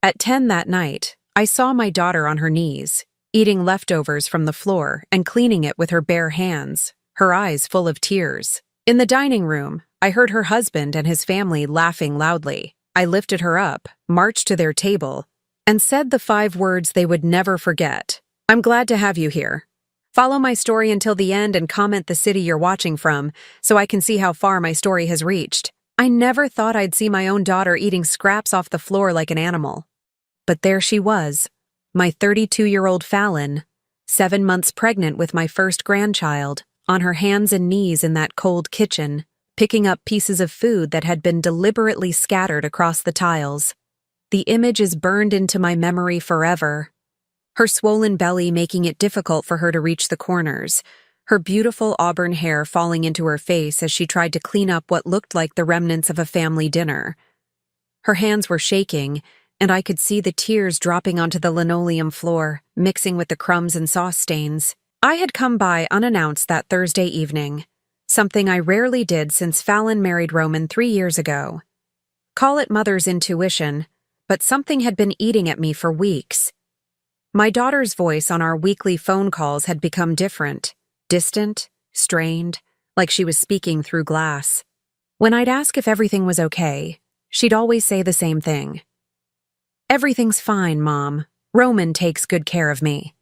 At 10 that night, I saw my daughter on her knees, eating leftovers from the floor and cleaning it with her bare hands, her eyes full of tears. In the dining room, I heard her husband and his family laughing loudly. I lifted her up, marched to their table, and said the 5 words they would never forget. "I'm glad to have you here. Follow my story until the end and comment the city you're watching from so I can see how far my story has reached." I never thought I'd see my own daughter eating scraps off the floor like an animal. But there she was, my 32-year-old Fallon, 7 months pregnant with my first grandchild, on her hands and knees in that cold kitchen, picking up pieces of food that had been deliberately scattered across the tiles. The image is burned into my memory forever. Her swollen belly making it difficult for her to reach the corners, her beautiful auburn hair falling into her face as she tried to clean up what looked like the remnants of a family dinner. Her hands were shaking, and I could see the tears dropping onto the linoleum floor, mixing with the crumbs and sauce stains. I had come by unannounced that Thursday evening, something I rarely did since Fallon married Roman 3 years ago. Call it mother's intuition, but something had been eating at me for weeks. My daughter's voice on our weekly phone calls had become different, distant, strained, like she was speaking through glass. When I'd ask if everything was okay, she'd always say the same thing. "Everything's fine, Mom. Roman takes good care of me."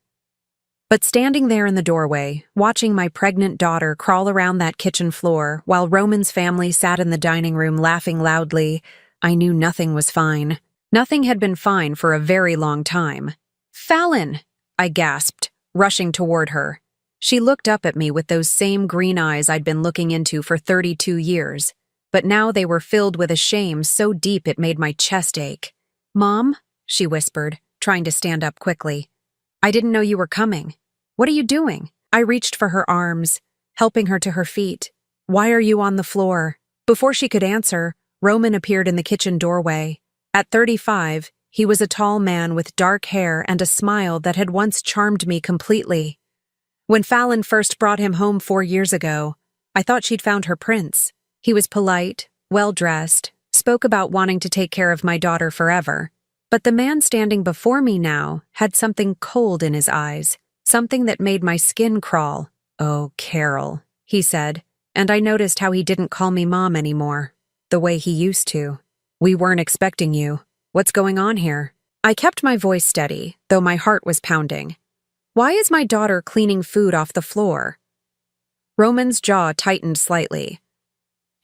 But standing there in the doorway, watching my pregnant daughter crawl around that kitchen floor while Roman's family sat in the dining room laughing loudly, I knew nothing was fine. Nothing had been fine for a very long time. "Fallon!" I gasped, rushing toward her. She looked up at me with those same green eyes I'd been looking into for 32 years, but now they were filled with a shame so deep it made my chest ache. "Mom," she whispered, trying to stand up quickly. "I didn't know you were coming. What are you doing?" I reached for her arms, helping her to her feet. "Why are you on the floor?" Before she could answer, Roman appeared in the kitchen doorway. At 35, he was a tall man with dark hair and a smile that had once charmed me completely. When Fallon first brought him home 4 years ago, I thought she'd found her prince. He was polite, well-dressed, spoke about wanting to take care of my daughter forever. But the man standing before me now had something cold in his eyes, something that made my skin crawl. "Oh, Carol," he said, and I noticed how he didn't call me Mom anymore, the way he used to. "We weren't expecting you. What's going on here?" I kept my voice steady, though my heart was pounding. "Why is my daughter cleaning food off the floor?" Roman's jaw tightened slightly.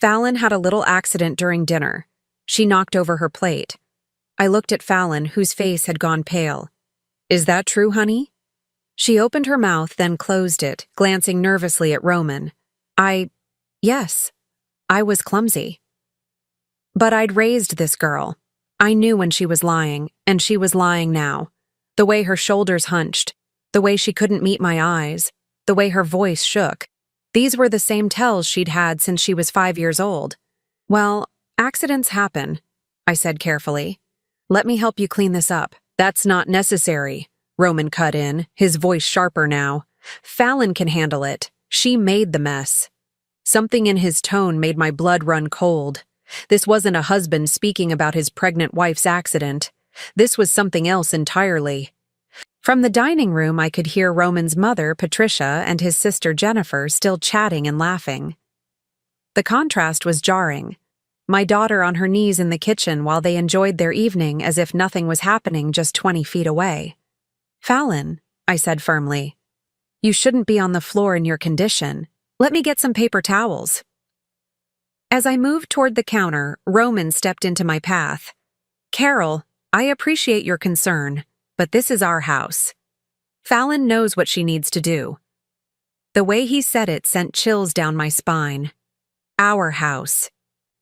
"Fallon had a little accident during dinner. She knocked over her plate." I looked at Fallon, whose face had gone pale. "Is that true, honey?" She opened her mouth, then closed it, glancing nervously at Roman. Yes, I was clumsy. But I'd raised this girl. I knew when she was lying, and she was lying now. The way her shoulders hunched, the way she couldn't meet my eyes, the way her voice shook. These were the same tells she'd had since she was 5 years old. "Well, accidents happen," I said carefully. "Let me help you clean this up." "That's not necessary," Roman cut in, his voice sharper now. "Fallon can handle it. She made the mess." Something in his tone made my blood run cold. This wasn't a husband speaking about his pregnant wife's accident. This was something else entirely. From the dining room, I could hear Roman's mother, Patricia, and his sister, Jennifer, still chatting and laughing. The contrast was jarring. My daughter on her knees in the kitchen while they enjoyed their evening as if nothing was happening just 20 feet away. "Fallon," I said firmly, "you shouldn't be on the floor in your condition. Let me get some paper towels." As I moved toward the counter, Roman stepped into my path. "Carol, I appreciate your concern, but this is our house. Fallon knows what she needs to do." The way he said it sent chills down my spine. Our house.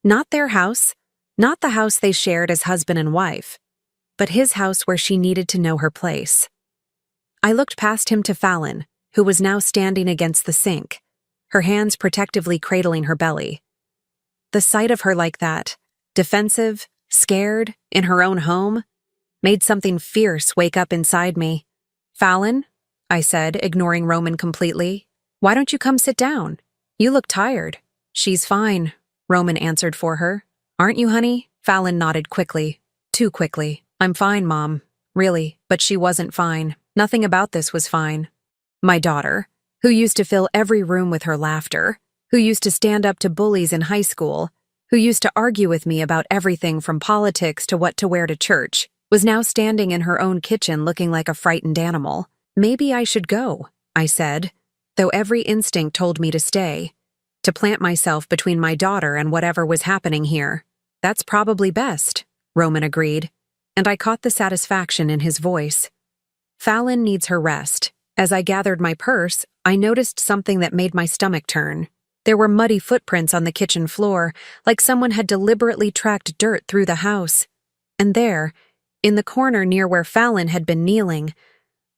Not their house, not the house they shared as husband and wife, but his house where she needed to know her place. I looked past him to Fallon, who was now standing against the sink, her hands protectively cradling her belly. The sight of her like that, defensive, scared, in her own home, made something fierce wake up inside me. "Fallon," I said, ignoring Roman completely, "why don't you come sit down? You look tired." "She's fine," Roman answered for her. "Aren't you, honey?" Fallon nodded quickly, too quickly. I'm fine, Mom. Really, but she wasn't fine. Nothing about this was fine. My daughter, who used to fill every room with her laughter, who used to stand up to bullies in high school, who used to argue with me about everything from politics to what to wear to church, was now standing in her own kitchen looking like a frightened animal. Maybe I should go, I said, though every instinct told me to stay, to plant myself between my daughter and whatever was happening here. That's probably best, Roman agreed, and I caught the satisfaction in his voice. Fallon needs her rest. As I gathered my purse, I noticed something that made my stomach turn. There were muddy footprints on the kitchen floor, like someone had deliberately tracked dirt through the house. And there, in the corner near where Fallon had been kneeling,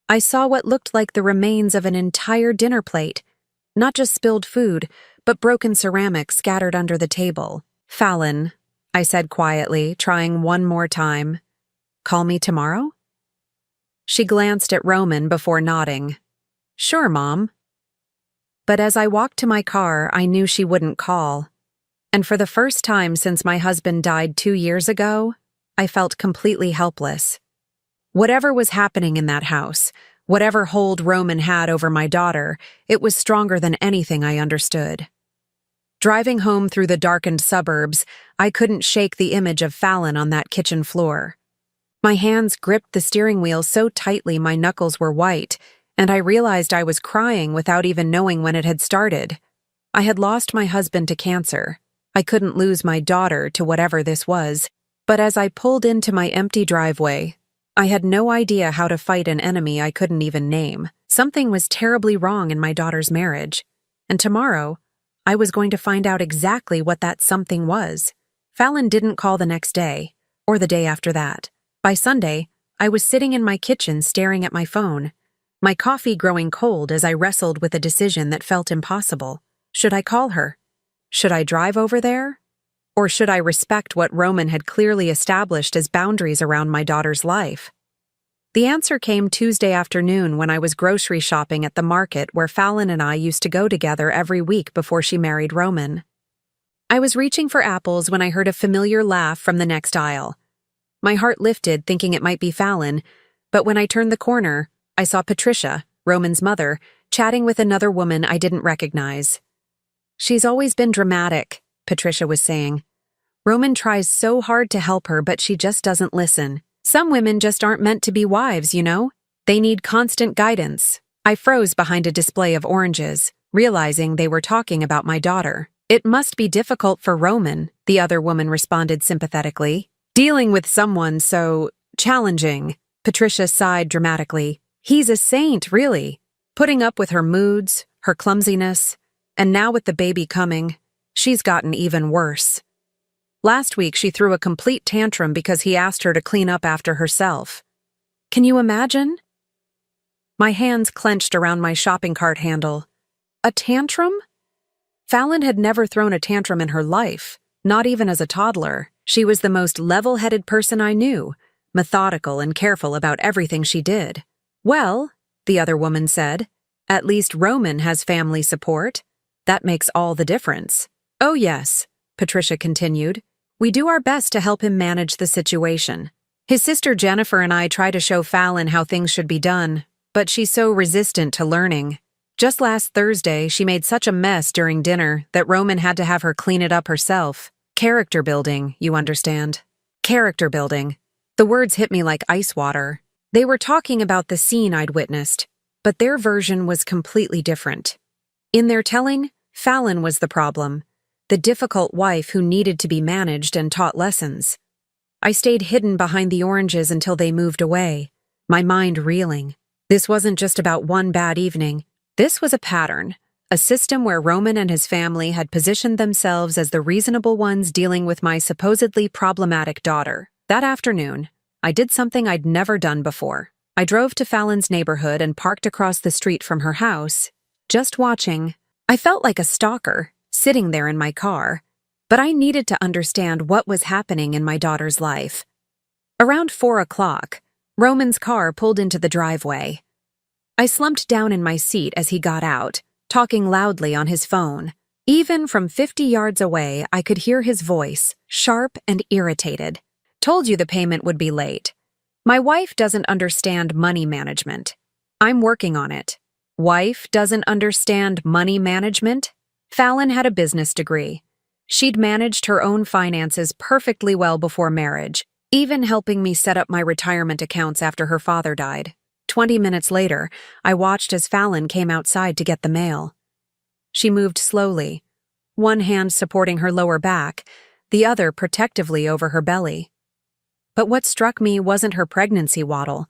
I saw what looked like the remains of an entire dinner plate. Not just spilled food, but broken ceramic scattered under the table. Fallon, I said quietly, trying one more time. Call me tomorrow? She glanced at Roman before nodding. Sure, Mom. But as I walked to my car, I knew she wouldn't call. And for the first time since my husband died 2 years ago, I felt completely helpless. Whatever was happening in that house, whatever hold Roman had over my daughter, it was stronger than anything I understood. Driving home through the darkened suburbs, I couldn't shake the image of Fallon on that kitchen floor. My hands gripped the steering wheel so tightly my knuckles were white, and I realized I was crying without even knowing when it had started. I had lost my husband to cancer. I couldn't lose my daughter to whatever this was, but as I pulled into my empty driveway, I had no idea how to fight an enemy I couldn't even name. Something was terribly wrong in my daughter's marriage, and tomorrow, I was going to find out exactly what that something was. Fallon didn't call the next day, or the day after that. By Sunday, I was sitting in my kitchen staring at my phone, my coffee growing cold as I wrestled with a decision that felt impossible. Should I call her? Should I drive over there? Or should I respect what Roman had clearly established as boundaries around my daughter's life? The answer came Tuesday afternoon when I was grocery shopping at the market where Fallon and I used to go together every week before she married Roman. I was reaching for apples when I heard a familiar laugh from the next aisle. My heart lifted, thinking it might be Fallon, but when I turned the corner, I saw Patricia, Roman's mother, chatting with another woman I didn't recognize. She's always been dramatic, Patricia was saying. Roman tries so hard to help her, but she just doesn't listen. Some women just aren't meant to be wives, you know? They need constant guidance. I froze behind a display of oranges, realizing they were talking about my daughter. It must be difficult for Roman, the other woman responded sympathetically. Dealing with someone so challenging, Patricia sighed dramatically. He's a saint, really. Putting up with her moods, her clumsiness, and now with the baby coming, she's gotten even worse. Last week she threw a complete tantrum because he asked her to clean up after herself. Can you imagine? My hands clenched around my shopping cart handle. A tantrum? Fallon had never thrown a tantrum in her life, not even as a toddler. She was the most level-headed person I knew, methodical and careful about everything she did. Well, the other woman said, at least Roman has family support. That makes all the difference. Oh yes, Patricia continued. We do our best to help him manage the situation. His sister Jennifer and I try to show Fallon how things should be done, but she's so resistant to learning. Just last Thursday, she made such a mess during dinner that Roman had to have her clean it up herself. Character building, you understand. Character building. The words hit me like ice water. They were talking about the scene I'd witnessed, but their version was completely different. In their telling, Fallon was the problem, the difficult wife who needed to be managed and taught lessons. I stayed hidden behind the oranges until they moved away, my mind reeling. This wasn't just about one bad evening. This was a pattern. A system where Roman and his family had positioned themselves as the reasonable ones dealing with my supposedly problematic daughter. That afternoon, I did something I'd never done before. I drove to Fallon's neighborhood and parked across the street from her house, just watching. I felt like a stalker, sitting there in my car, but I needed to understand what was happening in my daughter's life. Around 4 o'clock, Roman's car pulled into the driveway. I slumped down in my seat as he got out, talking loudly on his phone. Even from 50 yards away, I could hear his voice, sharp and irritated. Told you the payment would be late. My wife doesn't understand money management. I'm working on it. Wife doesn't understand money management? Fallon had a business degree. She'd managed her own finances perfectly well before marriage, even helping me set up my retirement accounts after her father died. 20 minutes later, I watched as Fallon came outside to get the mail. She moved slowly, one hand supporting her lower back, the other protectively over her belly. But what struck me wasn't her pregnancy waddle.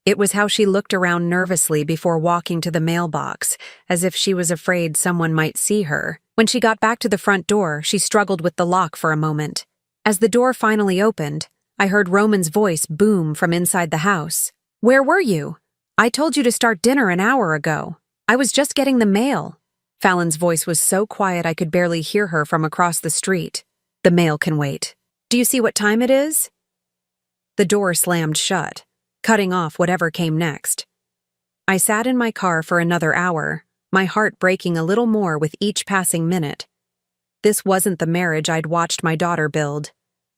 It was how she looked around nervously before walking to the mailbox, as if she was afraid someone might see her. When she got back to the front door, she struggled with the lock for a moment. As the door finally opened, I heard Roman's voice boom from inside the house. "Where were you? I told you to start dinner an hour ago. I was just getting the mail." Fallon's voice was so quiet I could barely hear her from across the street. "The mail can wait. Do you see what time it is?" The door slammed shut, cutting off whatever came next. I sat in my car for another hour, my heart breaking a little more with each passing minute. This wasn't the marriage I'd watched my daughter build.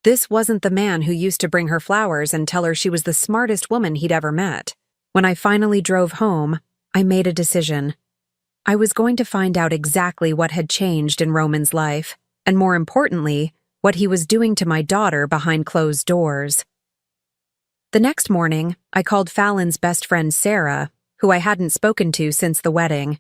This wasn't the man who used to bring her flowers and tell her she was the smartest woman he'd ever met. When I finally drove home, I made a decision. I was going to find out exactly what had changed in Roman's life, and more importantly, what he was doing to my daughter behind closed doors. The next morning, I called Fallon's best friend Sarah, who I hadn't spoken to since the wedding.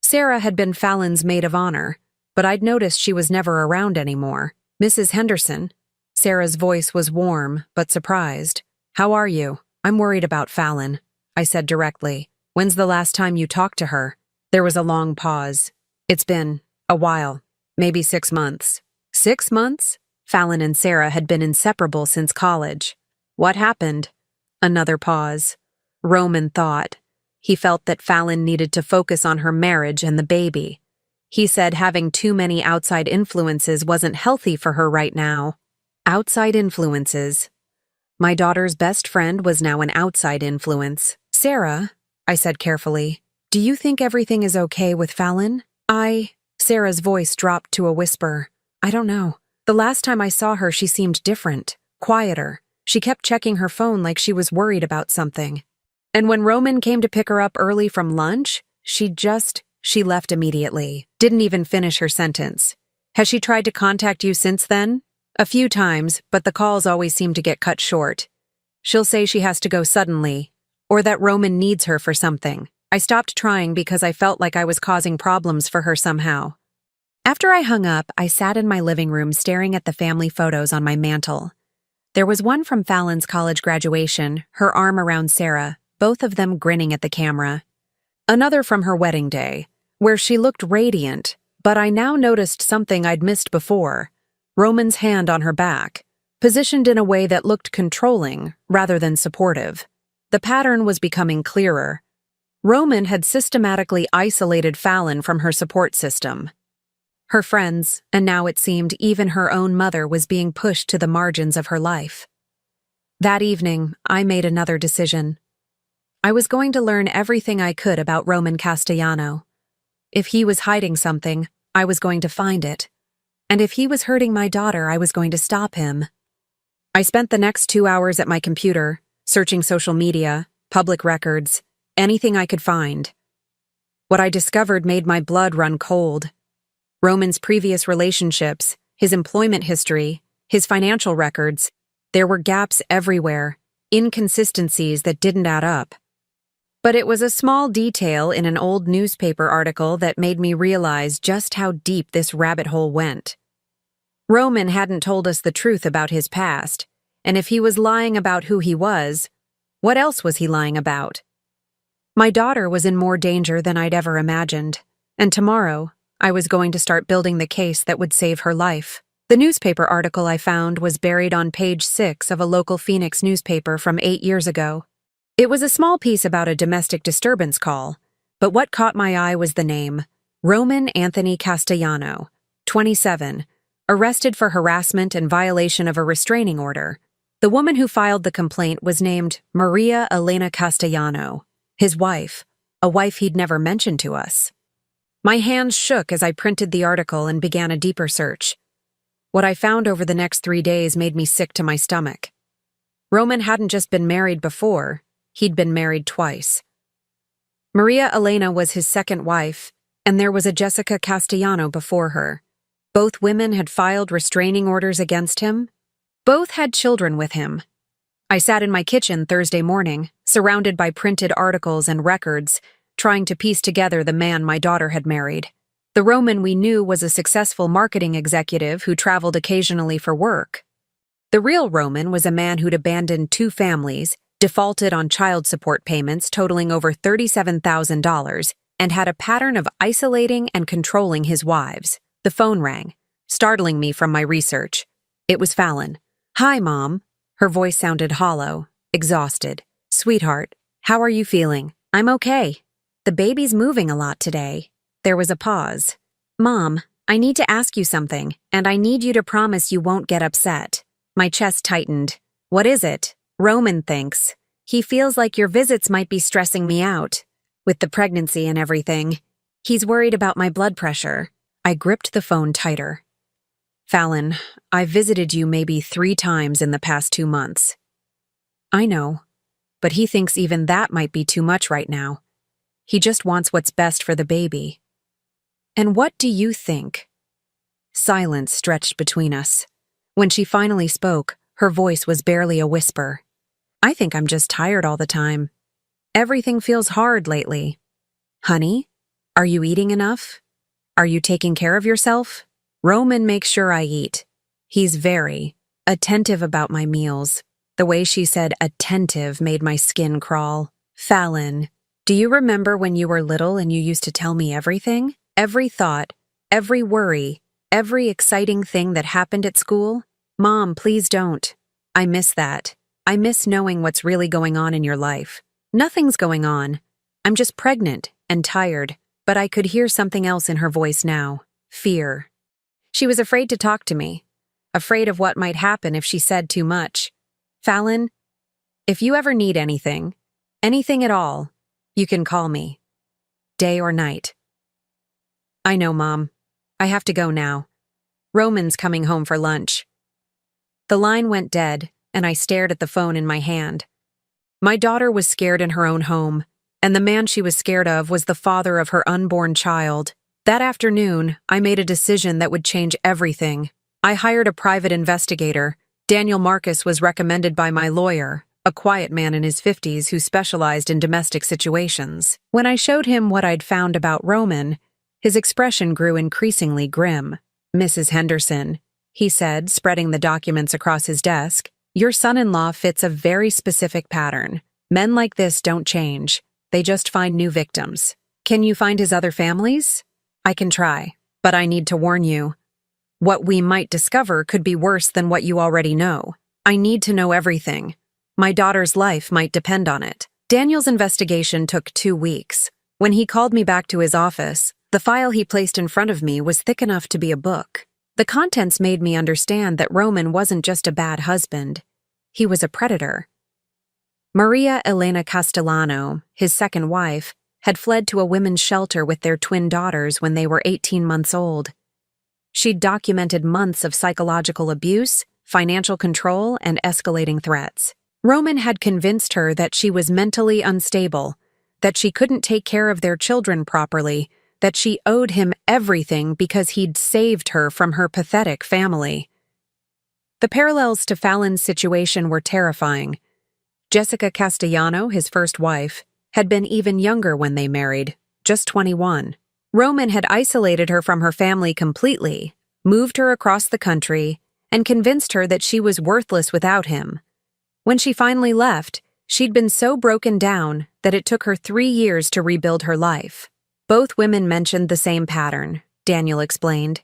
Sarah had been Fallon's maid of honor, but I'd noticed she was never around anymore. "Mrs. Henderson." Sarah's voice was warm, but surprised. "How are you? I'm worried about Fallon," I said directly. "When's the last time you talked to her?" There was a long pause. "It's been a while, maybe 6 months." 6 months? Fallon and Sarah had been inseparable since college. "What happened?" Another pause. Roman thought. He felt that Fallon needed to focus on her marriage and the baby. He said having too many outside influences wasn't healthy for her right now. Outside influences. My daughter's best friend was now an outside influence. "Sarah," I said carefully, "do you think everything is okay with Fallon?" Sarah's voice dropped to a whisper. "I don't know. The last time I saw her, she seemed different, quieter. She kept checking her phone like she was worried about something. And when Roman came to pick her up early from lunch, she left immediately. Didn't even finish her sentence. Has she tried to contact you since then?" "A few times, but the calls always seem to get cut short. She'll say she has to go suddenly, or that Roman needs her for something. I stopped trying because I felt like I was causing problems for her somehow." After I hung up, I sat in my living room staring at the family photos on my mantle. There was one from Fallon's college graduation, her arm around Sarah, both of them grinning at the camera. Another from her wedding day, where she looked radiant, but I now noticed something I'd missed before. Roman's hand on her back, positioned in a way that looked controlling rather than supportive. The pattern was becoming clearer. Roman had systematically isolated Fallon from her support system. Her friends, and now it seemed even her own mother, was being pushed to the margins of her life. That evening, I made another decision. I was going to learn everything I could about Roman Castellano. If he was hiding something, I was going to find it. And if he was hurting my daughter, I was going to stop him. I spent the next 2 hours at my computer, searching social media, public records, anything I could find. What I discovered made my blood run cold. Roman's previous relationships, his employment history, his financial records, there were gaps everywhere, inconsistencies that didn't add up. But it was a small detail in an old newspaper article that made me realize just how deep this rabbit hole went. Roman hadn't told us the truth about his past, and if he was lying about who he was, what else was he lying about? My daughter was in more danger than I'd ever imagined, and tomorrow, I was going to start building the case that would save her life. The newspaper article I found was buried on page 6 of a local Phoenix newspaper from 8 years ago. It was a small piece about a domestic disturbance call, but what caught my eye was the name, Roman Anthony Castellano, 27, arrested for harassment and violation of a restraining order. The woman who filed the complaint was named Maria Elena Castellano, his wife, a wife he'd never mentioned to us. My hands shook as I printed the article and began a deeper search. What I found over the next 3 days made me sick to my stomach. Roman hadn't just been married before, he'd been married twice. Maria Elena was his second wife, and there was a Jessica Castellano before her. Both women had filed restraining orders against him. Both had children with him. I sat in my kitchen Thursday morning, surrounded by printed articles and records, trying to piece together the man my daughter had married. The Roman we knew was a successful marketing executive who traveled occasionally for work. The real Roman was a man who'd abandoned 2 families, defaulted on child support payments totaling over $37,000, and had a pattern of isolating and controlling his wives. The phone rang, startling me from my research. It was Fallon. "Hi, Mom." Her voice sounded hollow, exhausted. "Sweetheart, how are you feeling?" "I'm okay. The baby's moving a lot today." There was a pause. "Mom, I need to ask you something, and I need you to promise you won't get upset." My chest tightened. "What is it?" "Roman thinks. He feels like your visits might be stressing me out. With the pregnancy and everything. He's worried about my blood pressure." I gripped the phone tighter. "Fallon, I've visited you maybe 3 times in the past 2 months." "I know, but he thinks even that might be too much right now. He just wants what's best for the baby." "And what do you think?" Silence stretched between us. When she finally spoke, her voice was barely a whisper. "I think I'm just tired all the time. Everything feels hard lately." "Honey, are you eating enough? Are you taking care of yourself?" "Roman makes sure I eat. He's very attentive about my meals." The way she said attentive made my skin crawl. "Fallon, do you remember when you were little and you used to tell me everything? Every thought, every worry, every exciting thing that happened at school? Mom, please don't. I miss that. I miss knowing what's really going on in your life." "Nothing's going on. I'm just pregnant and tired." But I could hear something else in her voice now. Fear. She was afraid to talk to me, afraid of what might happen if she said too much. "Fallon, if you ever need anything at all, you can call me. Day or night." "I know, Mom. I have to go now. Roman's coming home for lunch." The line went dead, and I stared at the phone in my hand. My daughter was scared in her own home, and the man she was scared of was the father of her unborn child. That afternoon, I made a decision that would change everything. I hired a private investigator. Daniel Marcus was recommended by my lawyer, a quiet man in his 50s who specialized in domestic situations. When I showed him what I'd found about Roman, his expression grew increasingly grim. "Mrs. Henderson," he said, spreading the documents across his desk, "your son-in-law fits a very specific pattern. Men like this don't change. They just find new victims. Can you find his other families?" "I can try, but I need to warn you. What we might discover could be worse than what you already know. I need to know everything. My daughter's life might depend on it." Daniel's investigation took 2 weeks. When he called me back to his office, the file he placed in front of me was thick enough to be a book. The contents made me understand that Roman wasn't just a bad husband. He was a predator. Maria Elena Castellano, his second wife, had fled to a women's shelter with their twin daughters when they were 18 months old. She'd documented months of psychological abuse, financial control, and escalating threats. Roman had convinced her that she was mentally unstable, that she couldn't take care of their children properly, that she owed him everything because he'd saved her from her pathetic family. The parallels to Fallon's situation were terrifying. Jessica Castellano, his first wife, had been even younger when they married, just 21. Roman had isolated her from her family completely, moved her across the country, and convinced her that she was worthless without him. When she finally left, she'd been so broken down that it took her 3 years to rebuild her life. Both women mentioned the same pattern, Daniel explained.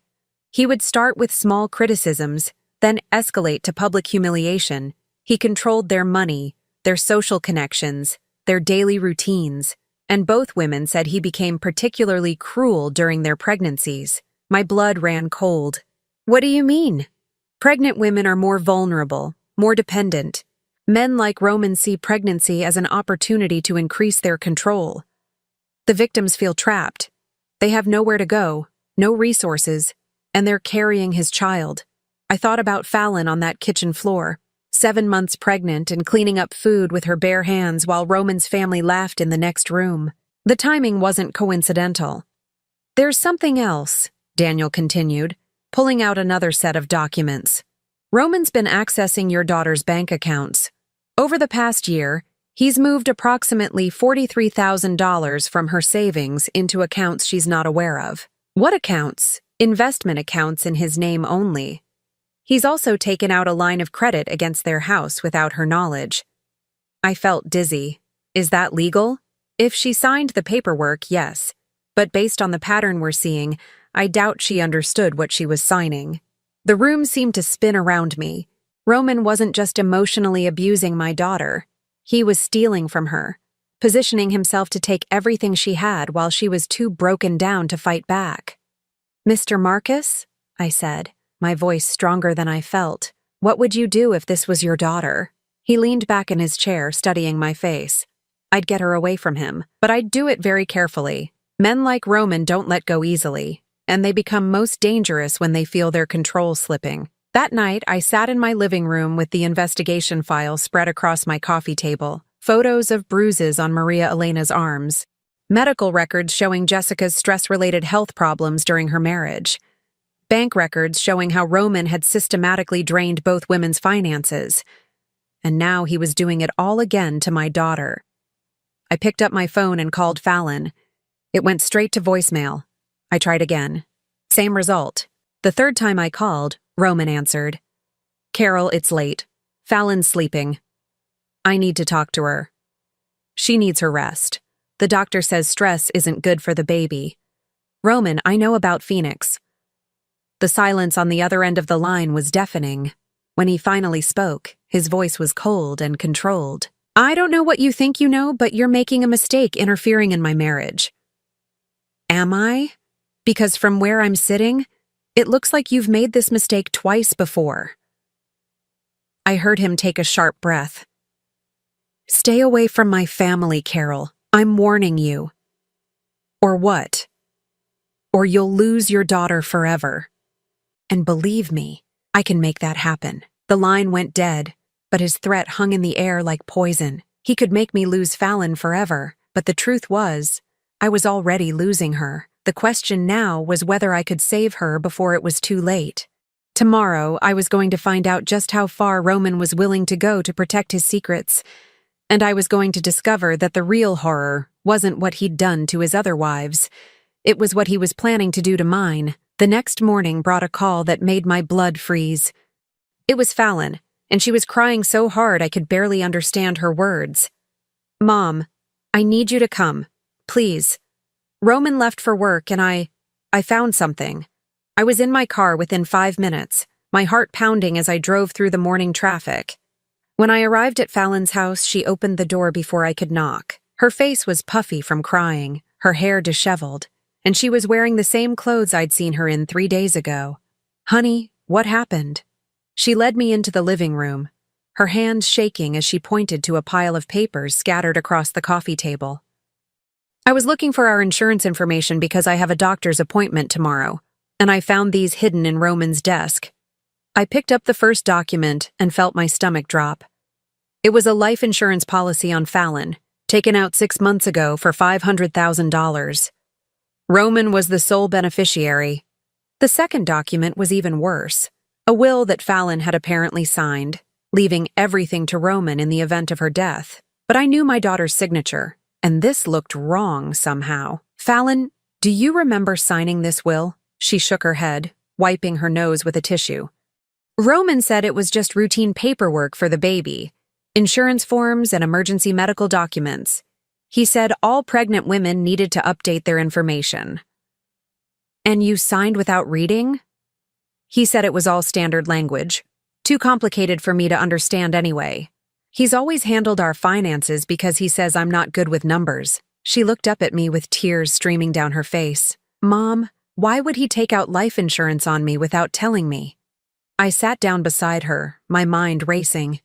He would start with small criticisms, then escalate to public humiliation. He controlled their money, their social connections, their daily routines, and both women said he became particularly cruel during their pregnancies. My blood ran cold. "What do you mean?" "Pregnant women are more vulnerable, more dependent. Men like Roman see pregnancy as an opportunity to increase their control. The victims feel trapped. They have nowhere to go, no resources, and they're carrying his child." I thought about Fallon on that kitchen floor, 7 months pregnant and cleaning up food with her bare hands while Roman's family laughed in the next room. The timing wasn't coincidental. "There's something else," Daniel continued, pulling out another set of documents. "Roman's been accessing your daughter's bank accounts. Over the past year, he's moved approximately $43,000 from her savings into accounts she's not aware of." "What accounts?" "Investment accounts in his name only. He's also taken out a line of credit against their house without her knowledge." I felt dizzy. Is that legal? If she signed the paperwork, yes. But based on the pattern we're seeing, I doubt she understood what she was signing. The room seemed to spin around me. Roman wasn't just emotionally abusing my daughter. He was stealing from her, positioning himself to take everything she had while she was too broken down to fight back. "Mr. Marcus?" I said, my voice stronger than I felt. "What would you do if this was your daughter?" He leaned back in his chair, studying my face. "I'd get her away from him, but I'd do it very carefully. Men like Roman don't let go easily, and they become most dangerous when they feel their control slipping." That night, I sat in my living room with the investigation file spread across my coffee table, photos of bruises on Maria Elena's arms, medical records showing Jessica's stress-related health problems during her marriage, bank records showing how Roman had systematically drained both women's finances. And now he was doing it all again to my daughter. I picked up my phone and called Fallon. It went straight to voicemail. I tried again. Same result. The third time I called, Roman answered. "Carol, it's late. Fallon's sleeping. I need to talk to her. She needs her rest. The doctor says stress isn't good for the baby. Roman, I know about Phoenix." The silence on the other end of the line was deafening. When he finally spoke, his voice was cold and controlled. "I don't know what you think you know, but you're making a mistake interfering in my marriage." "Am I? Because from where I'm sitting, it looks like you've made this mistake twice before." I heard him take a sharp breath. "Stay away from my family, Carol. I'm warning you." "Or what?" "Or you'll lose your daughter forever. And believe me, I can make that happen." The line went dead, but his threat hung in the air like poison. He could make me lose Fallon forever, but the truth was, I was already losing her. The question now was whether I could save her before it was too late. Tomorrow, I was going to find out just how far Roman was willing to go to protect his secrets, and I was going to discover that the real horror wasn't what he'd done to his other wives. It was what he was planning to do to mine. The next morning brought a call that made my blood freeze. It was Fallon, and she was crying so hard I could barely understand her words. "Mom, I need you to come. Please. Roman left for work and I found something. I was in my car within 5 minutes, my heart pounding as I drove through the morning traffic. When I arrived at Fallon's house, she opened the door before I could knock. Her face was puffy from crying, her hair disheveled, and she was wearing the same clothes I'd seen her in 3 days ago. "Honey, what happened?" She led me into the living room, her hands shaking as she pointed to a pile of papers scattered across the coffee table. "I was looking for our insurance information because I have a doctor's appointment tomorrow, and I found these hidden in Roman's desk." I picked up the first document and felt my stomach drop. It was a life insurance policy on Fallon, taken out 6 months ago for $500,000. Roman was the sole beneficiary. The second document was even worse. A will that Fallon had apparently signed, leaving everything to Roman in the event of her death. But I knew my daughter's signature, and this looked wrong somehow. "Fallon, do you remember signing this will?" She shook her head, wiping her nose with a tissue. "Roman said it was just routine paperwork for the baby, insurance forms and emergency medical documents. He said all pregnant women needed to update their information." "And you signed without reading?" "He said it was all standard language. Too complicated for me to understand anyway. He's always handled our finances because he says I'm not good with numbers." She looked up at me with tears streaming down her face. "Mom, why would he take out life insurance on me without telling me?" I sat down beside her, my mind racing.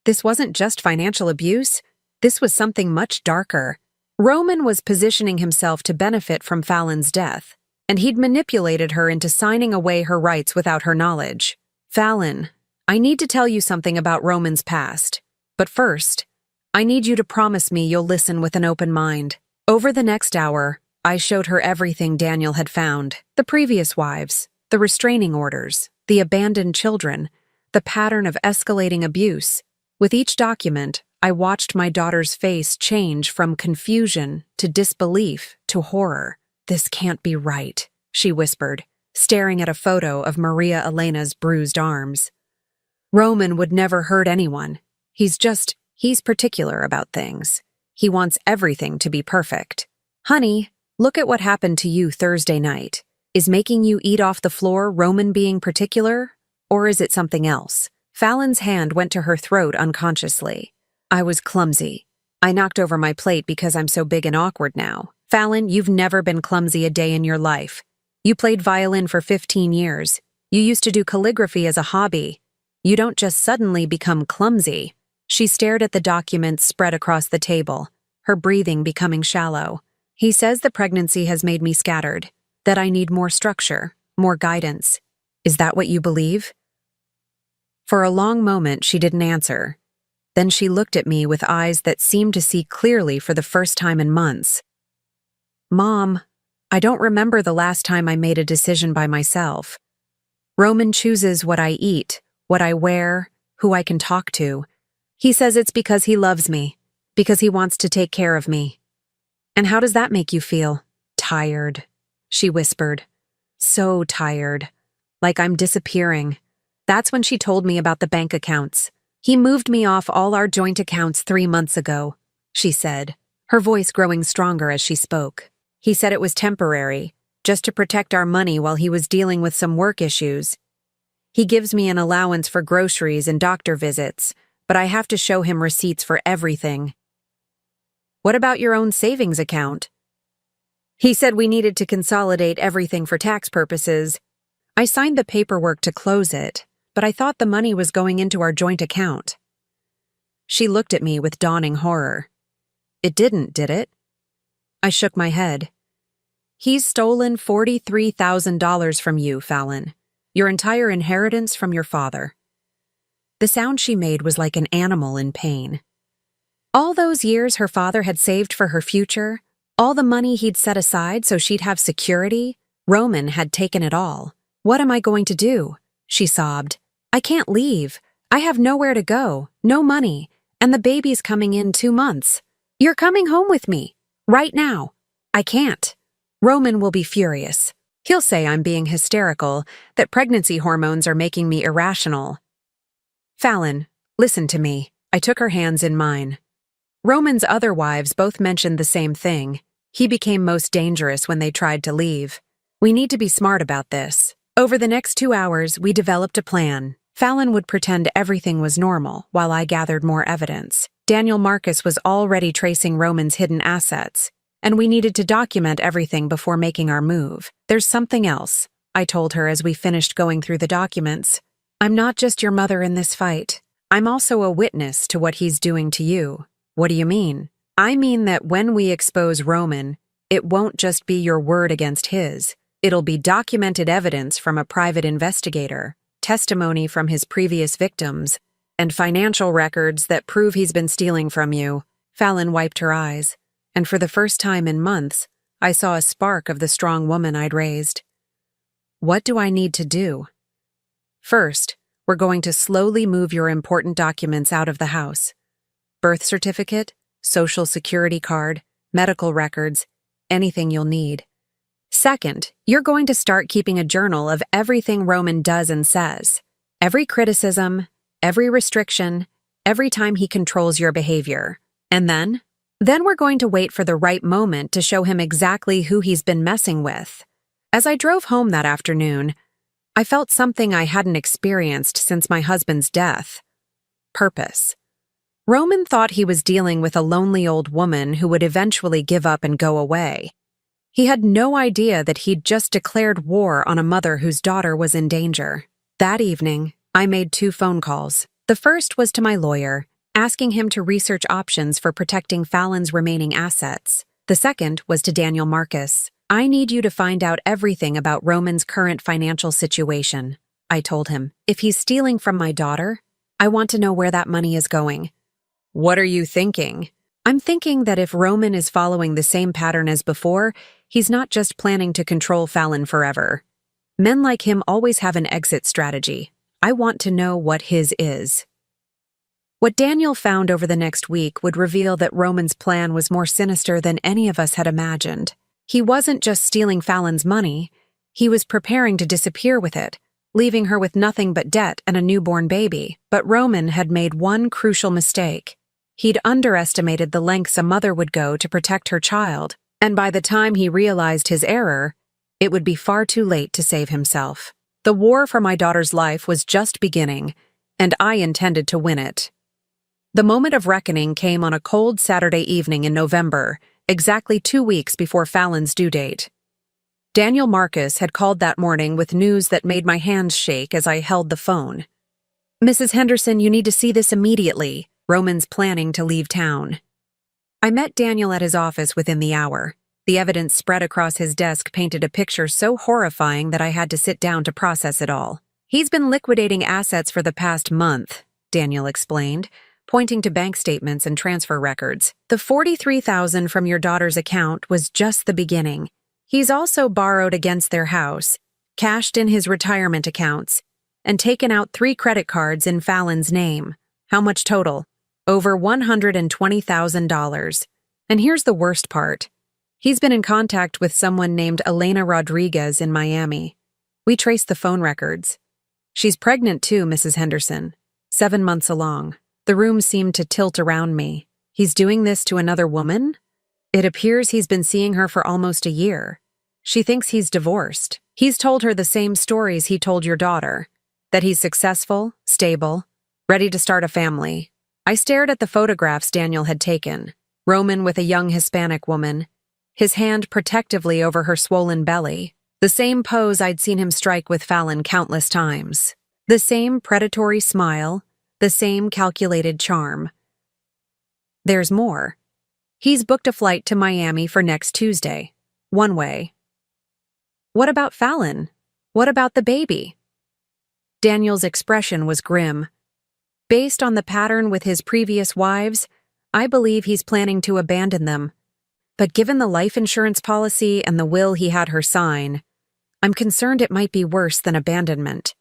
This wasn't just financial abuse. This was something much darker. Roman was positioning himself to benefit from Fallon's death, and he'd manipulated her into signing away her rights without her knowledge. "Fallon," I need to tell you something about Roman's past. But first, I need you to promise me you'll listen with an open mind. Over the next hour, I showed her everything Daniel had found. The previous wives, the restraining orders, the abandoned children, the pattern of escalating abuse. With each document, I watched my daughter's face change from confusion to disbelief to horror. "This can't be right," she whispered, staring at a photo of Maria Elena's bruised arms. "Roman would never hurt anyone. He's particular about things. He wants everything to be perfect. Honey, look at what happened to you Thursday night. Is making you eat off the floor Roman being particular? Or is it something else?" Fallon's hand went to her throat unconsciously. "I was clumsy. I knocked over my plate because I'm so big and awkward now." "Fallon, you've never been clumsy a day in your life. You played violin for 15 years. You used to do calligraphy as a hobby. You don't just suddenly become clumsy." She stared at the documents spread across the table, her breathing becoming shallow. "He says the pregnancy has made me scattered, that I need more structure, more guidance. Is that what you believe?" For a long moment, she didn't answer. Then she looked at me with eyes that seemed to see clearly for the first time in months. "Mom, I don't remember the last time I made a decision by myself. Roman chooses what I eat, what I wear, who I can talk to. He says it's because he loves me, because he wants to take care of me." "And how does that make you feel?" "Tired," she whispered. "So tired. Like I'm disappearing." That's when she told me about the bank accounts. "He moved me off all our joint accounts 3 months ago," she said, her voice growing stronger as she spoke. "He said it was temporary, just to protect our money while he was dealing with some work issues. He gives me an allowance for groceries and doctor visits, but I have to show him receipts for everything." "What about your own savings account?" "He said we needed to consolidate everything for tax purposes. I signed the paperwork to close it, but I thought the money was going into our joint account." She looked at me with dawning horror. "It didn't, did it?" I shook my head. "He's stolen $43,000 from you, Fallon. Your entire inheritance from your father." The sound she made was like an animal in pain. All those years her father had saved for her future, all the money he'd set aside so she'd have security, Roman had taken it all. "What am I going to do?" she sobbed. "I can't leave. I have nowhere to go, no money, and the baby's coming in 2 months. You're coming home with me, right now." "I can't. Roman will be furious. He'll say I'm being hysterical, that pregnancy hormones are making me irrational." "Fallon, listen to me." I took her hands in mine. "Roman's other wives both mentioned the same thing. He became most dangerous when they tried to leave. We need to be smart about this." Over the next 2 hours, we developed a plan. Fallon would pretend everything was normal while I gathered more evidence. Daniel Marcus was already tracing Roman's hidden assets, and we needed to document everything before making our move. "There's something else," I told her as we finished going through the documents. "I'm not just your mother in this fight. I'm also a witness to what he's doing to you." "What do you mean?" "I mean that when we expose Roman, it won't just be your word against his. It'll be documented evidence from a private investigator, testimony from his previous victims, and financial records that prove he's been stealing from you." Fallon wiped her eyes, and for the first time in months, I saw a spark of the strong woman I'd raised. "What do I need to do?" "First, we're going to slowly move your important documents out of the house. Birth certificate, social security card, medical records, anything you'll need. Second, you're going to start keeping a journal of everything Roman does and says. Every criticism, every restriction, every time he controls your behavior. And then we're going to wait for the right moment to show him exactly who he's been messing with." As I drove home that afternoon, I felt something I hadn't experienced since my husband's death. Purpose. Roman thought he was dealing with a lonely old woman who would eventually give up and go away. He had no idea that he'd just declared war on a mother whose daughter was in danger. That evening, I made 2 phone calls. The first was to my lawyer, asking him to research options for protecting Fallon's remaining assets. The second was to Daniel Marcus. "I need you to find out everything about Roman's current financial situation. I told him. If he's stealing from my daughter, I want to know where that money is going. What are you thinking? I'm thinking that if Roman is following the same pattern as before, he's not just planning to control Fallon forever. Men like him always have an exit strategy. I want to know what his is. What Daniel found over the next week would reveal that Roman's plan was more sinister than any of us had imagined. He wasn't just stealing Fallon's money, he was preparing to disappear with it, leaving her with nothing but debt and a newborn baby. But Roman had made one crucial mistake. He'd underestimated the lengths a mother would go to protect her child, and by the time he realized his error, it would be far too late to save himself. The war for my daughter's life was just beginning, and I intended to win it. The moment of reckoning came on a cold Saturday evening in November, exactly 2 weeks before Fallon's due date. Daniel Marcus had called that morning with news that made my hands shake as I held the phone. "Mrs. Henderson, you need to see this immediately. Roman's planning to leave town." I met Daniel at his office within the hour. The evidence spread across his desk painted a picture so horrifying that I had to sit down to process it all. "He's been liquidating assets for the past month," Daniel explained, pointing to bank statements and transfer records. "The $43,000 from your daughter's account was just the beginning. He's also borrowed against their house, cashed in his retirement accounts, and taken out 3 credit cards in Fallon's name. How much total? Over $120,000. And here's the worst part. He's been in contact with someone named Elena Rodriguez in Miami. We traced the phone records. She's pregnant too, Mrs. Henderson. 7 months along. The room seemed to tilt around me. He's doing this to another woman? It appears he's been seeing her for almost a year. She thinks he's divorced. He's told her the same stories he told your daughter, that he's successful, stable, ready to start a family." I stared at the photographs Daniel had taken. Roman with a young Hispanic woman, his hand protectively over her swollen belly, the same pose I'd seen him strike with Fallon countless times. The same predatory smile, the same calculated charm. There's more. He's booked a flight to Miami for next Tuesday. One way. What about Fallon? What about the baby? Daniel's expression was grim. Based on the pattern with his previous wives, I believe he's planning to abandon them. But given the life insurance policy and the will he had her sign, I'm concerned it might be worse than abandonment.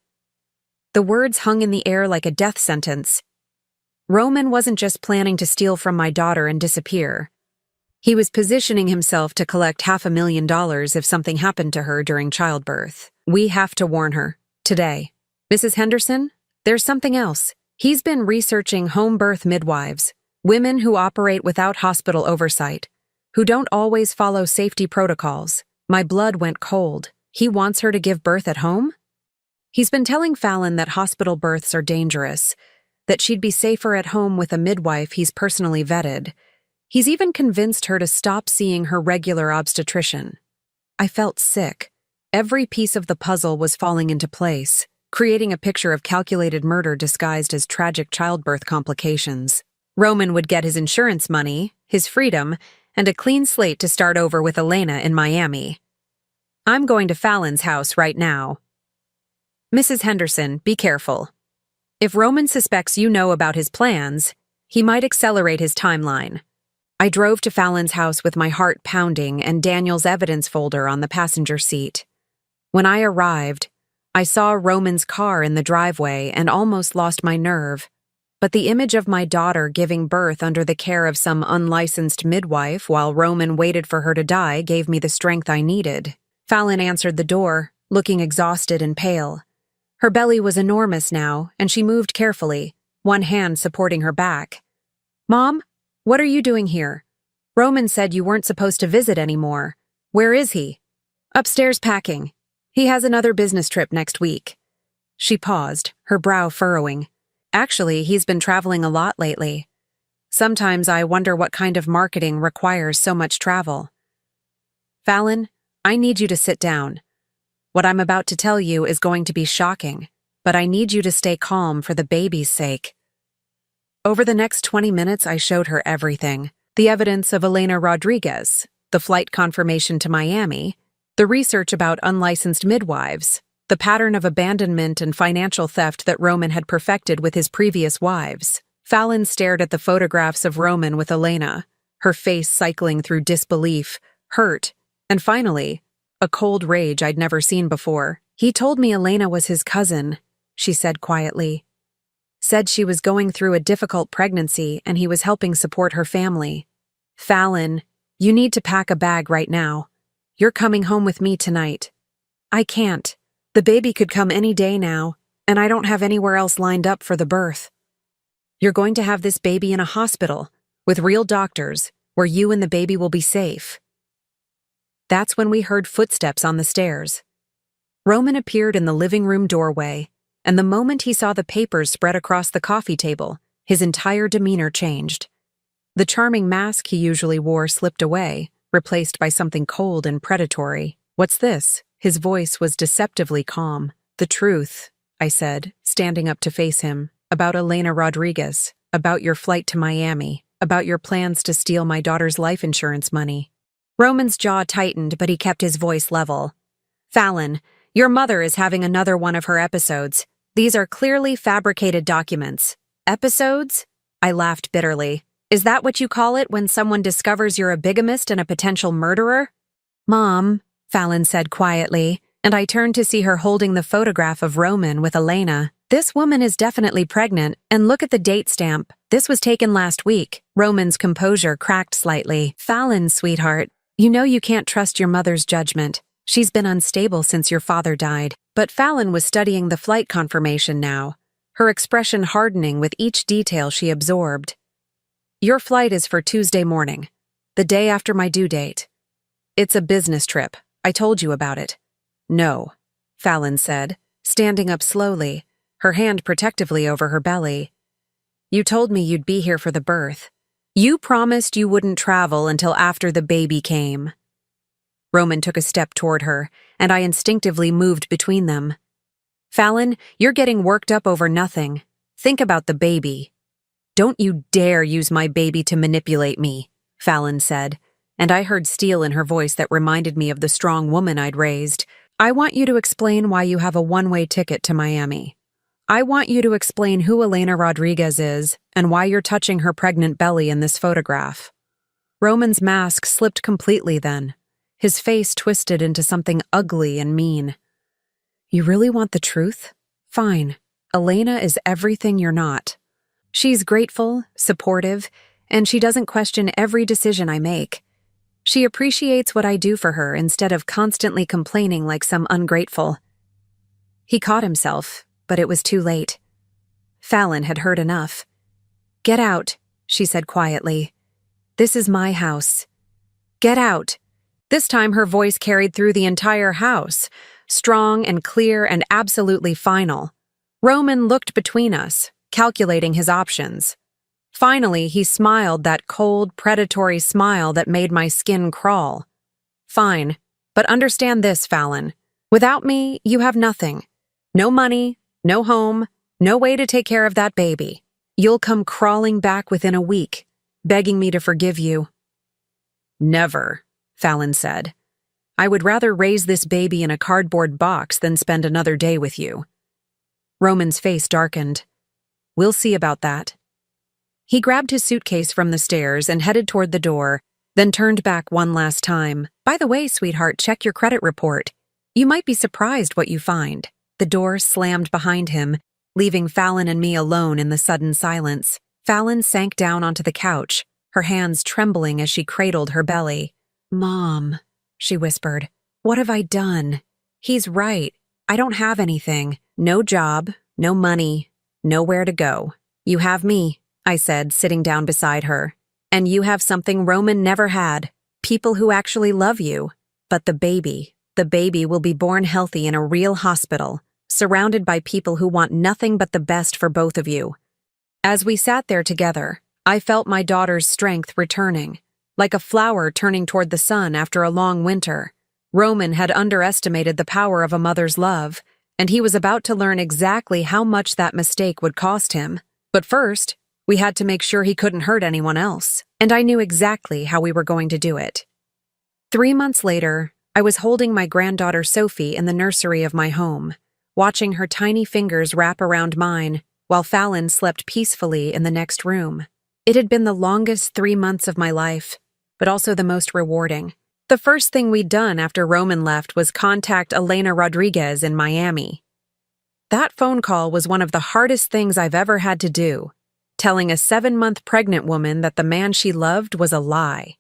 The words hung in the air like a death sentence. Roman wasn't just planning to steal from my daughter and disappear. He was positioning himself to collect $500,000 if something happened to her during childbirth. We have to warn her. Today. Mrs. Henderson, there's something else. He's been researching home birth midwives, women who operate without hospital oversight, who don't always follow safety protocols. My blood went cold. He wants her to give birth at home? He's been telling Fallon that hospital births are dangerous, that she'd be safer at home with a midwife he's personally vetted. He's even convinced her to stop seeing her regular obstetrician. I felt sick. Every piece of the puzzle was falling into place, creating a picture of calculated murder disguised as tragic childbirth complications. Roman would get his insurance money, his freedom, and a clean slate to start over with Elena in Miami. I'm going to Fallon's house right now. Mrs. Henderson, be careful. If Roman suspects you know about his plans, he might accelerate his timeline. I drove to Fallon's house with my heart pounding and Daniel's evidence folder on the passenger seat. When I arrived, I saw Roman's car in the driveway and almost lost my nerve. But the image of my daughter giving birth under the care of some unlicensed midwife while Roman waited for her to die gave me the strength I needed. Fallon answered the door, looking exhausted and pale. Her belly was enormous now, and she moved carefully, one hand supporting her back. "Mom, what are you doing here? Roman said you weren't supposed to visit anymore. Where is he?" "Upstairs packing. He has another business trip next week." She paused, her brow furrowing. "Actually, he's been traveling a lot lately. Sometimes I wonder what kind of marketing requires so much travel." "Fallon, I need you to sit down. What I'm about to tell you is going to be shocking, but I need you to stay calm for the baby's sake." Over the next 20 minutes, I showed her everything. The evidence of Elena Rodriguez, the flight confirmation to Miami, the research about unlicensed midwives, the pattern of abandonment and financial theft that Roman had perfected with his previous wives. Fallon stared at the photographs of Roman with Elena, her face cycling through disbelief, hurt, and finally, a cold rage I'd never seen before. "He told me Elena was his cousin," she said quietly. "Said she was going through a difficult pregnancy and he was helping support her family. Fallon, you need to pack a bag right now. You're coming home with me tonight." "I can't. The baby could come any day now, and I don't have anywhere else lined up for the birth." "You're going to have this baby in a hospital, with real doctors, where you and the baby will be safe." That's when we heard footsteps on the stairs. Roman appeared in the living room doorway, and the moment he saw the papers spread across the coffee table, his entire demeanor changed. The charming mask he usually wore slipped away, replaced by something cold and predatory. "What's this?" His voice was deceptively calm. "The truth," I said, standing up to face him, "about Elena Rodriguez, about your flight to Miami, about your plans to steal my daughter's life insurance money." Roman's jaw tightened, but he kept his voice level. "Fallon, your mother is having another one of her episodes. These are clearly fabricated documents." "Episodes?" I laughed bitterly. "Is that what you call it when someone discovers you're a bigamist and a potential murderer?" "Mom," Fallon said quietly, and I turned to see her holding the photograph of Roman with Elena. "This woman is definitely pregnant, and look at the date stamp. This was taken last week." Roman's composure cracked slightly. "Fallon, sweetheart, you know you can't trust your mother's judgment. She's been unstable since your father died." But Fallon was studying the flight confirmation now, her expression hardening with each detail she absorbed. "Your flight is for Tuesday morning, the day after my due date. It's a business trip. I told you about it." "No," Fallon said, standing up slowly, her hand protectively over her belly. "You told me you'd be here for the birth. You promised you wouldn't travel until after the baby came." Roman took a step toward her, and I instinctively moved between them. "Fallon, you're getting worked up over nothing. Think about the baby." "Don't you dare use my baby to manipulate me," Fallon said, and I heard steel in her voice that reminded me of the strong woman I'd raised. "I want you to explain why you have a one-way ticket to Miami. I want you to explain who Elena Rodriguez is and why you're touching her pregnant belly in this photograph." Roman's mask slipped completely then, his face twisted into something ugly and mean. "You really want the truth? Fine. Elena is everything you're not. She's grateful, supportive, and she doesn't question every decision I make. She appreciates what I do for her instead of constantly complaining like some ungrateful." He caught himself, but it was too late. Fallon had heard enough. "Get out," she said quietly. "This is my house. Get out." This time her voice carried through the entire house, strong and clear and absolutely final. Roman looked between us, calculating his options. Finally, he smiled that cold, predatory smile that made my skin crawl. "Fine, but understand this, Fallon. Without me, you have nothing. No money, no home, no way to take care of that baby. You'll come crawling back within a week, begging me to forgive you." "Never," Fallon said. "I would rather raise this baby in a cardboard box than spend another day with you." Roman's face darkened. "We'll see about that." He grabbed his suitcase from the stairs and headed toward the door, then turned back one last time. "By the way, sweetheart, check your credit report. You might be surprised what you find." The door slammed behind him, leaving Fallon and me alone in the sudden silence. Fallon sank down onto the couch, her hands trembling as she cradled her belly. "Mom," she whispered, "what have I done? He's right. I don't have anything. No job, no money, nowhere to go. You have me," I said, sitting down beside her. "And you have something Roman never had. People who actually love you. But the baby will be born healthy in a real hospital, surrounded by people who want nothing but the best for both of you." As we sat there together, I felt my daughter's strength returning, like a flower turning toward the sun after a long winter. Roman had underestimated the power of a mother's love, and he was about to learn exactly how much that mistake would cost him. But first, we had to make sure he couldn't hurt anyone else, and I knew exactly how we were going to do it. 3 months later, I was holding my granddaughter Sophie in the nursery of my home, watching her tiny fingers wrap around mine while Fallon slept peacefully in the next room. It had been the longest 3 months of my life, but also the most rewarding. The first thing we'd done after Roman left was contact Elena Rodriguez in Miami. That phone call was one of the hardest things I've ever had to do, telling a 7-month pregnant woman that the man she loved was a lie.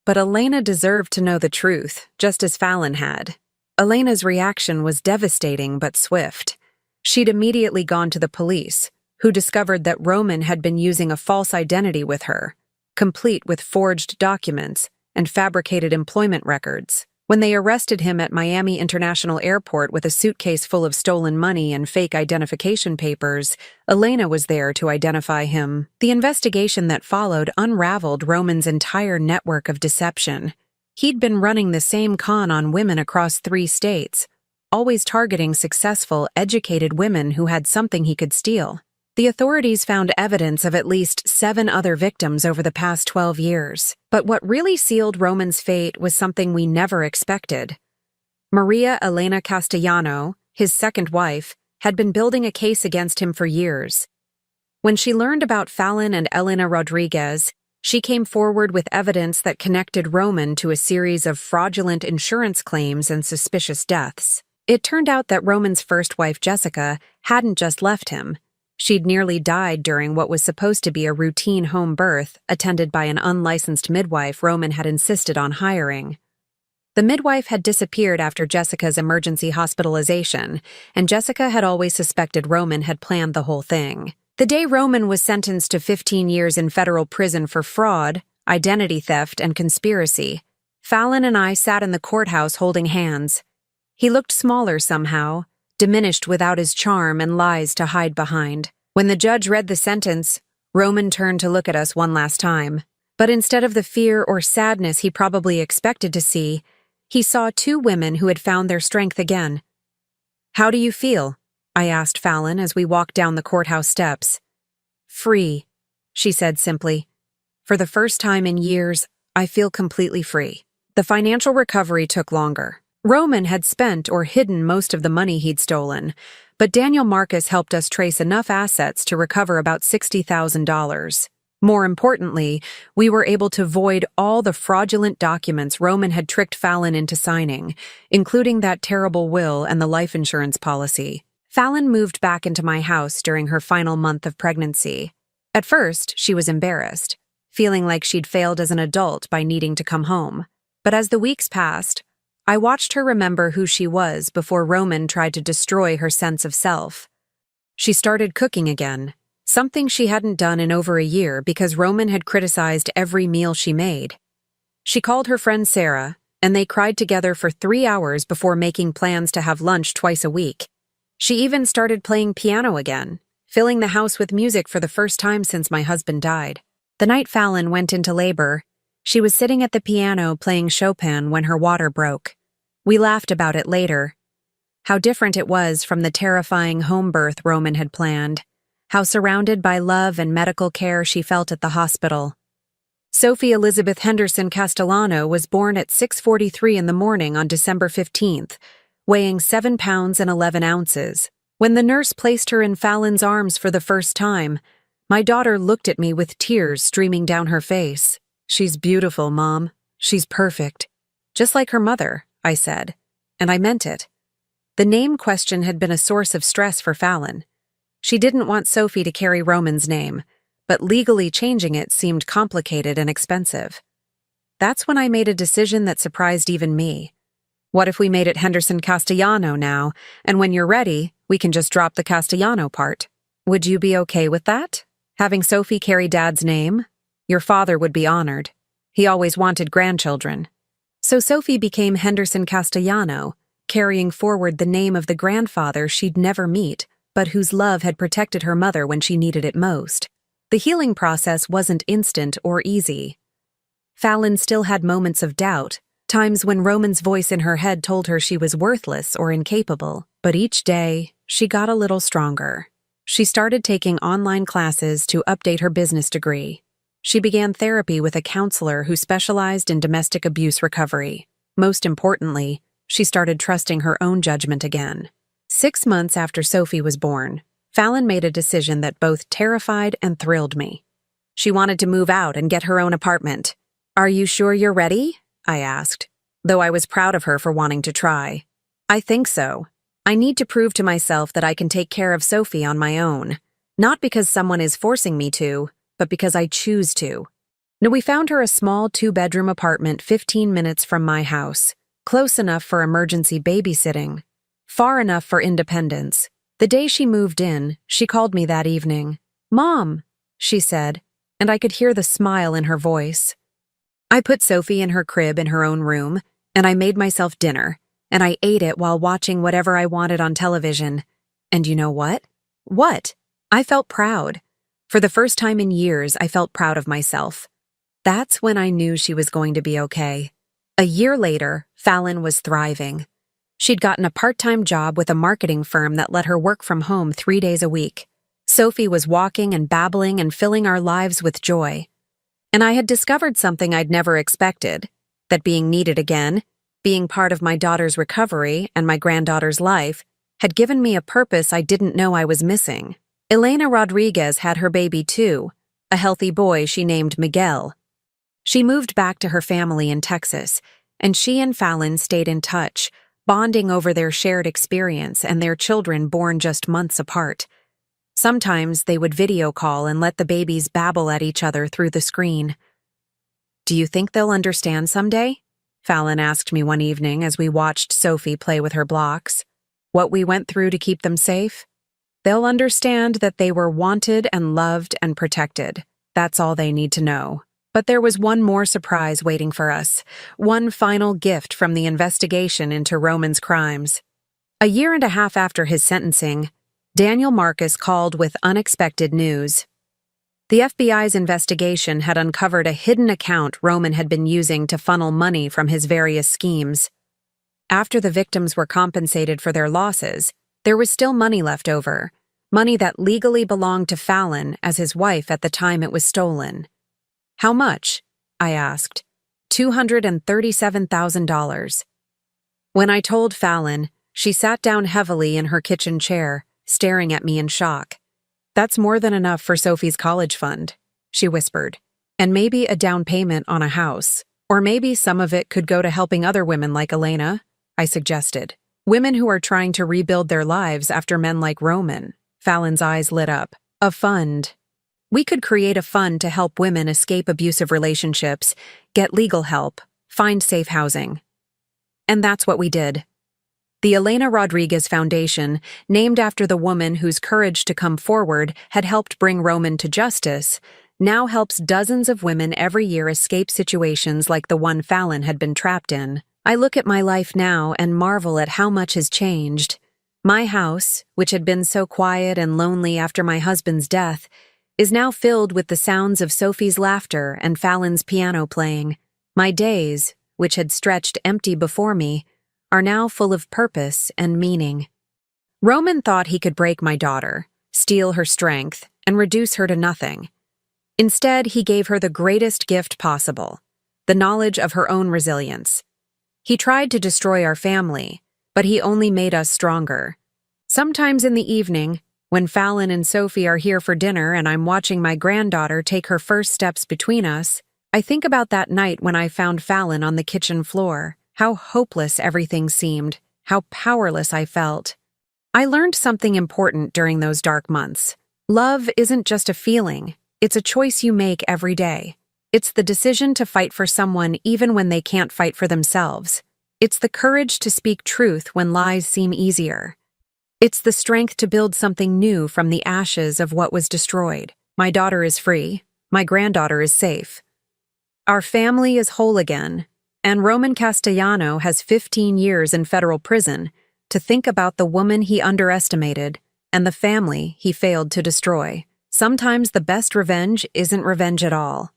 But Elena deserved to know the truth, just as Fallon had. Elena's reaction was devastating but swift. She'd immediately gone to the police, who discovered that Roman had been using a false identity with her, complete with forged documents and fabricated employment records. When they arrested him at Miami International Airport with a suitcase full of stolen money and fake identification papers, Elena was there to identify him. The investigation that followed unraveled Roman's entire network of deception. He'd been running the same con on women across 3 states, always targeting successful, educated women who had something he could steal. The authorities found evidence of at least 7 other victims over the past 12 years. But what really sealed Roman's fate was something we never expected. Maria Elena Castellano, his second wife, had been building a case against him for years. When she learned about Fallon and Elena Rodriguez, she came forward with evidence that connected Roman to a series of fraudulent insurance claims and suspicious deaths. It turned out that Roman's first wife, Jessica, hadn't just left him. She'd nearly died during what was supposed to be a routine home birth, attended by an unlicensed midwife Roman had insisted on hiring. The midwife had disappeared after Jessica's emergency hospitalization, and Jessica had always suspected Roman had planned the whole thing. The day Roman was sentenced to 15 years in federal prison for fraud, identity theft, and conspiracy, Fallon and I sat in the courthouse holding hands. He looked smaller somehow, diminished without his charm and lies to hide behind. When the judge read the sentence, Roman turned to look at us one last time. But instead of the fear or sadness he probably expected to see, he saw 2 women who had found their strength again. "How do you feel?" I asked Fallon as we walked down the courthouse steps. "Free," she said simply. "For the first time in years, I feel completely free." The financial recovery took longer. Roman had spent or hidden most of the money he'd stolen, but Daniel Marcus helped us trace enough assets to recover about $60,000. More importantly, we were able to void all the fraudulent documents Roman had tricked Fallon into signing, including that terrible will and the life insurance policy. Fallon moved back into my house during her final month of pregnancy. At first, she was embarrassed, feeling like she'd failed as an adult by needing to come home. But as the weeks passed, I watched her remember who she was before Roman tried to destroy her sense of self. She started cooking again, something she hadn't done in over a year because Roman had criticized every meal she made. She called her friend Sarah, and they cried together for 3 hours before making plans to have lunch twice a week. She even started playing piano again, filling the house with music for the first time since my husband died. The night Fallon went into labor, she was sitting at the piano playing Chopin when her water broke. We laughed about it later. How different it was from the terrifying home birth Roman had planned. How surrounded by love and medical care she felt at the hospital. Sophie Elizabeth Henderson Castellano was born at 6:43 in the morning on December 15th, weighing 7 pounds and 11 ounces. When the nurse placed her in Fallon's arms for the first time, my daughter looked at me with tears streaming down her face. "She's beautiful, Mom. She's perfect." "Just like her mother," I said, and I meant it. The name question had been a source of stress for Fallon. She didn't want Sophie to carry Roman's name, but legally changing it seemed complicated and expensive. That's when I made a decision that surprised even me. What if we made it Henderson Castellano now, and when you're ready, we can just drop the Castellano part? Would you be okay with that? Having Sophie carry Dad's name? Your father would be honored. He always wanted grandchildren. So Sophie became Henderson Castellano, carrying forward the name of the grandfather she'd never meet, but whose love had protected her mother when she needed it most. The healing process wasn't instant or easy. Fallon still had moments of doubt, times when Roman's voice in her head told her she was worthless or incapable, but each day, she got a little stronger. She started taking online classes to update her business degree. She began therapy with a counselor who specialized in domestic abuse recovery. Most importantly, she started trusting her own judgment again. 6 months after Sophie was born, Fallon made a decision that both terrified and thrilled me. She wanted to move out and get her own apartment. "Are you sure you're ready?" I asked, though I was proud of her for wanting to try. "I think so. I need to prove to myself that I can take care of Sophie on my own. Not because someone is forcing me to, but because I choose to." Now, we found her a small 2-bedroom apartment 15 minutes from my house, close enough for emergency babysitting, far enough for independence. The day she moved in, she called me that evening. "Mom," she said, and I could hear the smile in her voice. I put Sophie in her crib in her own room, and I made myself dinner, and I ate it while watching whatever I wanted on television. And you know what? What? I felt proud. For the first time in years, I felt proud of myself. That's when I knew she was going to be okay. A year later, Fallon was thriving. She'd gotten a part-time job with a marketing firm that let her work from home 3 days a week. Sophie was walking and babbling and filling our lives with joy. And I had discovered something I'd never expected, that being needed again, being part of my daughter's recovery and my granddaughter's life, had given me a purpose I didn't know I was missing. Elena Rodriguez had her baby too, a healthy boy she named Miguel. She moved back to her family in Texas, and she and Fallon stayed in touch, bonding over their shared experience and their children born just months apart. Sometimes they would video call and let the babies babble at each other through the screen. "Do you think they'll understand someday?" Fallon asked me one evening as we watched Sophie play with her blocks. "What we went through to keep them safe? They'll understand that they were wanted and loved and protected. That's all they need to know." But there was one more surprise waiting for us, one final gift from the investigation into Roman's crimes. A year and a half after his sentencing, Daniel Marcus called with unexpected news. The FBI's investigation had uncovered a hidden account Roman had been using to funnel money from his various schemes. After the victims were compensated for their losses, there was still money left over, money that legally belonged to Fallon as his wife at the time it was stolen. "How much?" I asked. $237,000. When I told Fallon, she sat down heavily in her kitchen chair, staring at me in shock. "That's more than enough for Sophie's college fund," she whispered. "And maybe a down payment on a house. Or maybe some of it could go to helping other women like Elena," I suggested. "Women who are trying to rebuild their lives after men like Roman." Fallon's eyes lit up. "A fund. We could create a fund to help women escape abusive relationships, get legal help, find safe housing." And that's what we did. The Elena Rodriguez Foundation, named after the woman whose courage to come forward had helped bring Roman to justice, now helps dozens of women every year escape situations like the one Fallon had been trapped in. I look at my life now and marvel at how much has changed. My house, which had been so quiet and lonely after my husband's death, is now filled with the sounds of Sophie's laughter and Fallon's piano playing. My days, which had stretched empty before me, are now full of purpose and meaning. Roman thought he could break my daughter, steal her strength, and reduce her to nothing. Instead, he gave her the greatest gift possible, the knowledge of her own resilience. He tried to destroy our family, but he only made us stronger. Sometimes in the evening, when Fallon and Sophie are here for dinner and I'm watching my granddaughter take her first steps between us, I think about that night when I found Fallon on the kitchen floor, how hopeless everything seemed, how powerless I felt. I learned something important during those dark months. Love isn't just a feeling, it's a choice you make every day. It's the decision to fight for someone even when they can't fight for themselves. It's the courage to speak truth when lies seem easier. It's the strength to build something new from the ashes of what was destroyed. My daughter is free. My granddaughter is safe. Our family is whole again, and Roman Castellano has 15 years in federal prison to think about the woman he underestimated and the family he failed to destroy. Sometimes the best revenge isn't revenge at all.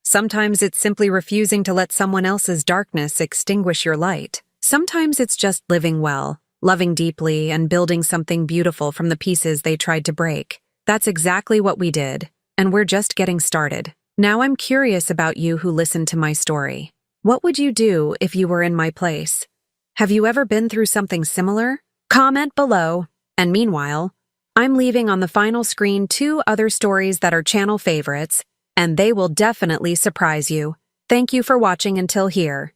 Sometimes it's simply refusing to let someone else's darkness extinguish your light. Sometimes it's just living well, loving deeply, and building something beautiful from the pieces they tried to break. That's exactly what we did, and we're just getting started. Now I'm curious about you who listened to my story. What would you do if you were in my place? Have you ever been through something similar? Comment below. And meanwhile, I'm leaving on the final screen 2 other stories that are channel favorites, and they will definitely surprise you. Thank you for watching until here.